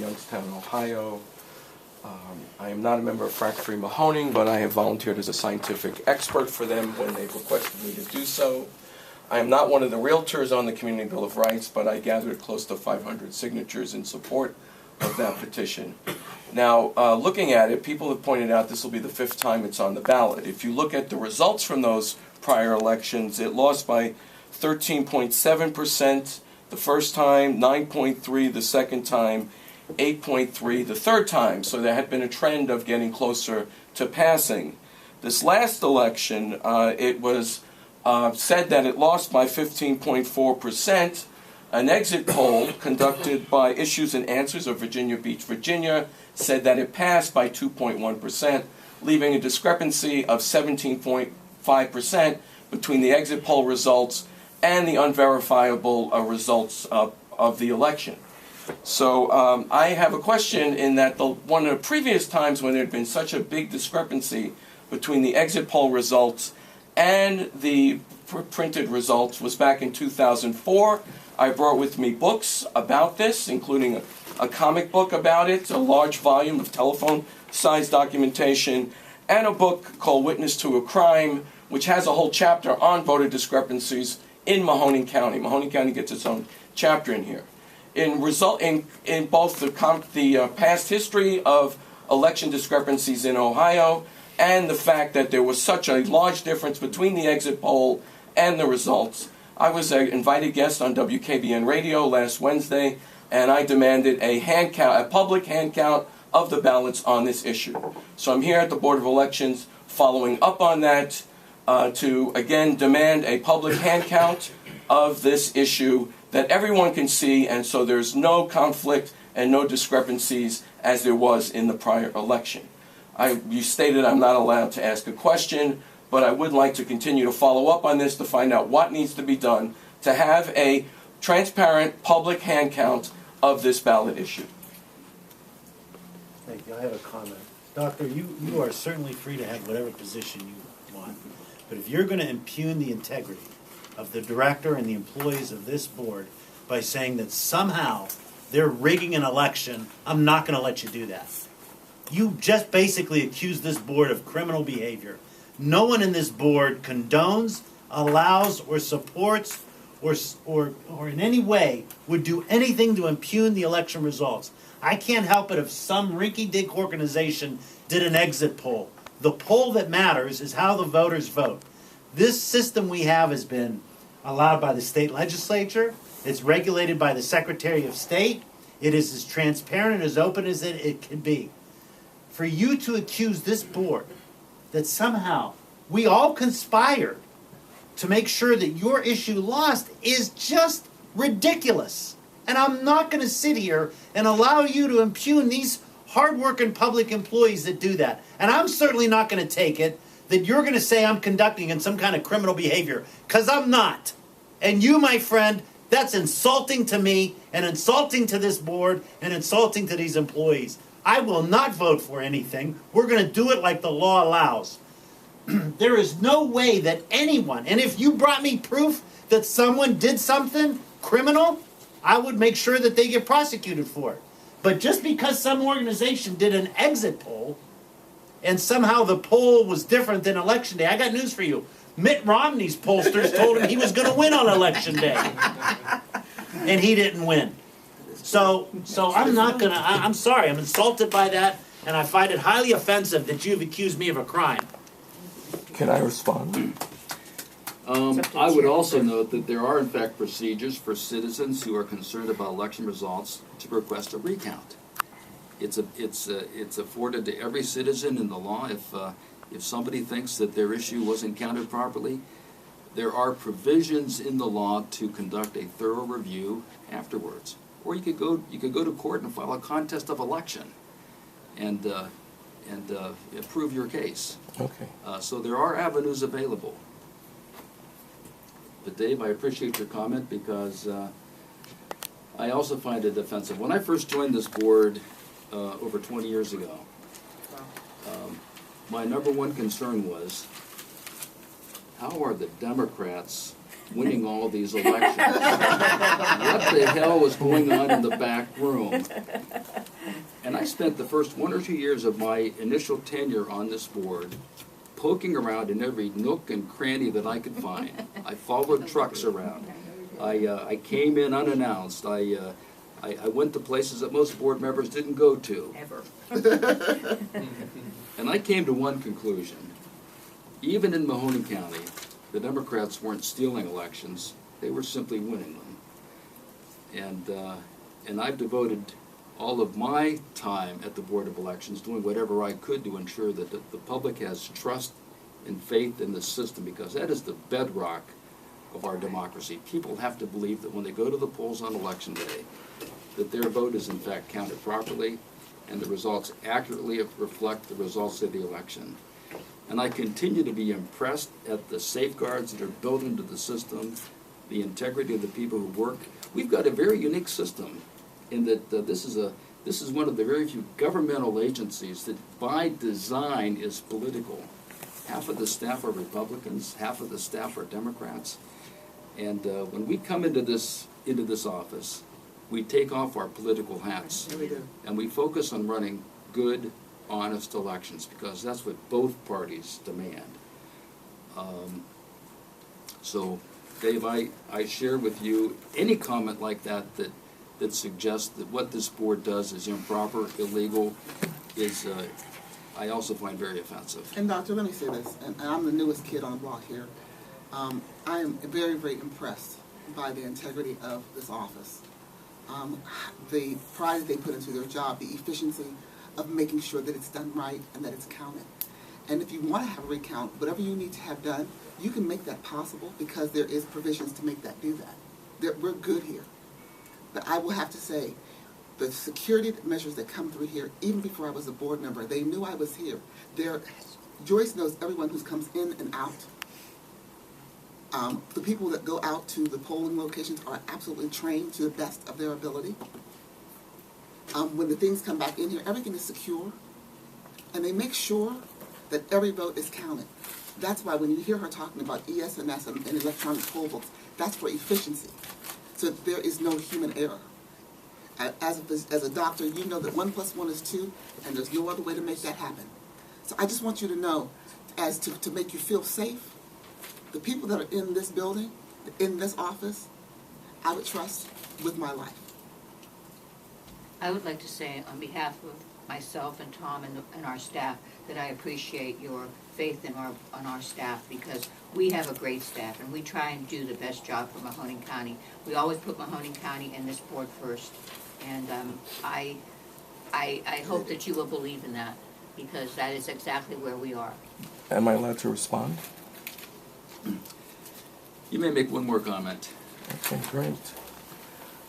Youngstown, Ohio. I am not a member of Frack-Free Mahoning, but I have volunteered as a scientific expert for them when they've requested me to do so. I am not one of the realtors on the Community Bill of Rights, but I gathered close to 500 signatures in support of that petition. Now, looking at it, people have pointed out this will be the 5th time it's on the ballot. If you look at the results from those prior elections, it lost by 13.7% the first time, 9.3% the second time, 8.3% the third time. So there had been a trend of getting closer to passing. This last election, it was said that it lost by 15.4%. An exit poll conducted by Issues and Answers of Virginia Beach, Virginia, said that it passed by 2.1%, leaving a discrepancy of 17.5% between the exit poll results and the unverifiable results of the election. So I have a question in that one of the previous times when there had been such a big discrepancy between the exit poll results and the printed results was back in 2004. I brought with me books about this, including a comic book about it, a large volume of telephone-sized documentation, and a book called Witness to a Crime, which has a whole chapter on voter discrepancies in Mahoning County. Mahoning County gets its own chapter in here. In both the past history of election discrepancies in Ohio and the fact that there was such a large difference between the exit poll and the results, I was an invited guest on WKBN radio last Wednesday, and I demanded a hand count, a public hand count of the ballots on this issue. So I'm here at the Board of Elections following up on that to again demand a public hand count of this issue that everyone can see, and so there's no conflict and no discrepancies as there was in the prior election. You stated I'm not allowed to ask a question, but I would like to continue to follow up on this to find out what needs to be done to have a transparent public hand count of this ballot issue. Thank you. I have a comment. Doctor, you are certainly free to have whatever position you want, but if you're going to impugn the integrity of the director and the employees of this board by saying that somehow they're rigging an election, I'm not going to let you do that. You just basically accuse this board of criminal behavior. No one in this board condones, allows, or supports, or in any way would do anything to impugn the election results. I can't help it if some rinky-dink organization did an exit poll. The poll that matters is how the voters vote. This system we have has been allowed by the state legislature. It's regulated by the Secretary of State. It is as transparent and as open as it can be. For you to accuse this board that somehow we all conspired to make sure that your issue lost is just ridiculous. And I'm not going to sit here and allow you to impugn these hard-working public employees that do that. And I'm certainly not going to take it that you're going to say I'm conducting in some kind of criminal behavior, because I'm not. And you, my friend, that's insulting to me and insulting to this board and insulting to these employees. I will not vote for anything. We're going to do it like the law allows. There is no way that anyone, and if you brought me proof that someone did something criminal, I would make sure that they get prosecuted for it. But just because some organization did an exit poll and somehow the poll was different than Election Day, I got news for you. Mitt Romney's pollsters told him he was going to win on Election Day. And he didn't win. So I'm not going to, I'm sorry, I'm insulted by that, and I find it highly offensive that you've accused me of a crime. Can I respond? I would also note that there are, in fact, procedures for citizens who are concerned about election results to request a recount. It's afforded to every citizen in the law. If somebody thinks that their issue wasn't counted properly, there are provisions in the law to conduct a thorough review afterwards. Or you could go to court and file a contest of election, and prove your case. Okay. So there are avenues available. But Dave, I appreciate your comment because I also find it offensive. When I first joined this board over 20 years ago, my number one concern was, how are the Democrats winning all of these elections? What the hell was going on in the back room? I spent the first 1 or 2 years of my initial tenure on this board poking around in every nook and cranny that I could find. I followed trucks around. I came in unannounced. I went to places that most board members didn't go to. Ever. And I came to one conclusion. Even in Mahoning County, the Democrats weren't stealing elections, they were simply winning them. And I've devoted all of my time at the Board of Elections doing whatever I could to ensure that the public has trust and faith in the system, because that is the bedrock of our democracy. People have to believe that when they go to the polls on Election Day, that their vote is in fact counted properly and the results accurately reflect the results of the election. And I continue to be impressed at the safeguards that are built into the system, the integrity of the people who work. We've got a very unique system in that this is one of the very few governmental agencies that by design is political. Half of the staff are Republicans, half of the staff are Democrats. And when we come into this office, we take off our political hats. Yeah, we do. And we focus on running good, honest elections, because that's what both parties demand. So, Dave, I share with you any comment like that suggests that what this board does is improper, illegal, I also find very offensive. And Doctor, let me say this, and I'm the newest kid on the block here. I am very, very impressed by the integrity of this office. The pride that they put into their job, the efficiency of making sure that it's done right and that it's counted. And if you want to have a recount, whatever you need to have done, you can make that possible because there is provisions to make that do that. We're good here. But I will have to say, the security measures that come through here, even before I was a board member, they knew I was here. Joyce knows everyone who comes in and out. The people that go out to the polling locations are absolutely trained to the best of their ability. When the things come back in here, everything is secure. And they make sure that every vote is counted. That's why when you hear her talking about ES&S and electronic poll books, that's for efficiency. So there is no human error. As a doctor, you know that 1 + 1 is 2, and there's no other way to make that happen. So I just want you to know, as to make you feel safe, the people that are in this building, in this office, I would trust with my life. I would like to say on behalf of myself and Tom and our staff that I appreciate your faith in our staff, because we have a great staff and we try and do the best job for Mahoning County. We always put Mahoning County and this board first, and I hope that you will believe in that, because that is exactly where we are. Am I allowed to respond? You may make one more comment. Okay, great.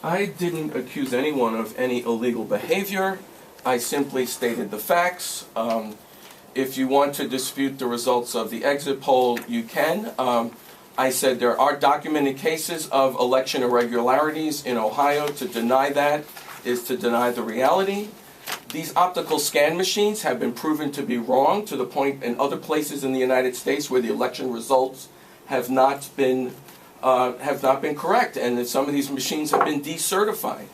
I didn't accuse anyone of any illegal behavior. I simply stated the facts. If you want to dispute the results of the exit poll, you can. I said there are documented cases of election irregularities in Ohio. To deny that is to deny the reality. These optical scan machines have been proven to be wrong, to the point in other places in the United States where the election results have not been correct, and that some of these machines have been decertified.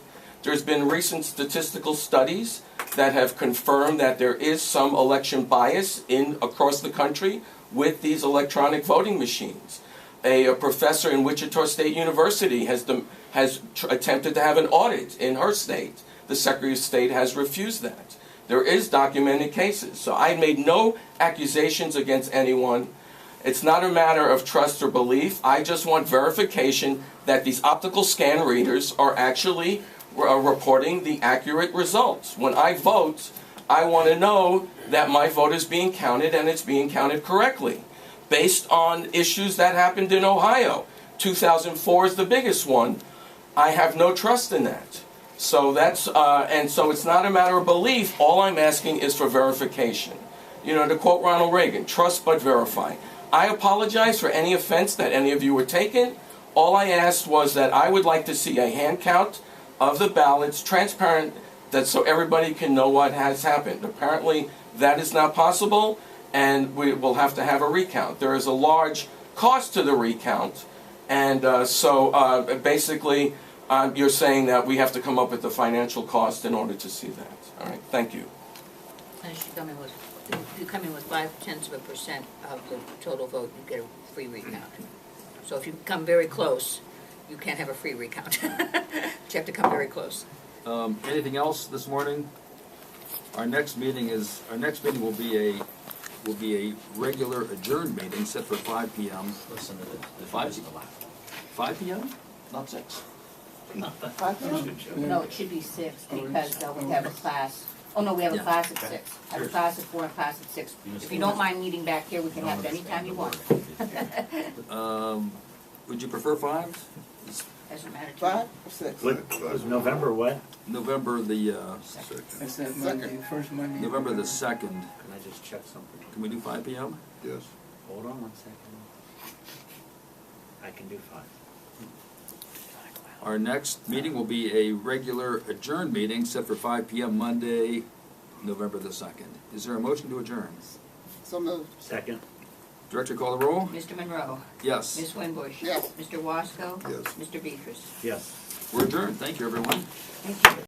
There's been recent statistical studies that have confirmed that there is some election bias across the country with these electronic voting machines. A professor in Wichita State University has attempted to have an audit in her state. The Secretary of State has refused that. There is documented cases. So I made no accusations against anyone. It's not a matter of trust or belief. I just want verification that these optical scan readers are actually reporting the accurate results. When I vote, I want to know that my vote is being counted and it's being counted correctly, based on issues that happened in Ohio. 2004 is the biggest one. I have no trust in that. So that's and so it's not a matter of belief. All I'm asking is for verification. You know, to quote Ronald Reagan, trust but verify. I apologize for any offense that any of you were taken. All I asked was that I would like to see a hand count of the ballots, transparent, that so everybody can know what has happened. Apparently that is not possible, and we will have to have a recount. There is a large cost to the recount, and basically You're saying that we have to come up with the financial cost in order to see that. All right, thank you. And if you come in with 0.5% of the total vote, you get a free recount. So if you come very close, you can't have a free recount. But you have to come very close. Anything else this morning? Our next meeting will be a regular adjourned meeting set for 5 p.m. Listen to this. 5 p.m. Not 6. 5 p.m.? No, it should be 6 because we have a class. Oh, no, we have a Yeah. class at 6. I have a class at 4 and a class at 6. If you don't mind meeting back here, we can have it anytime you want. Would you prefer 5? Doesn't matter to me. 5 or 6? What was November what? November the That's that Monday, first Monday. November the 2nd. Can I just check something? Can we do 5 p.m.? Yes. Hold on 1 second. I can do 5. Our next meeting will be a regular adjourned meeting set for 5 p.m. Monday, November the 2nd. Is there a motion to adjourn? So moved. Second. Director, call the roll? Mr. Munroe. Yes. Ms. Winbush. Yes. Mr. Wasco. Yes. Mr. Betras. Yes. We're adjourned. Thank you, everyone. Thank you.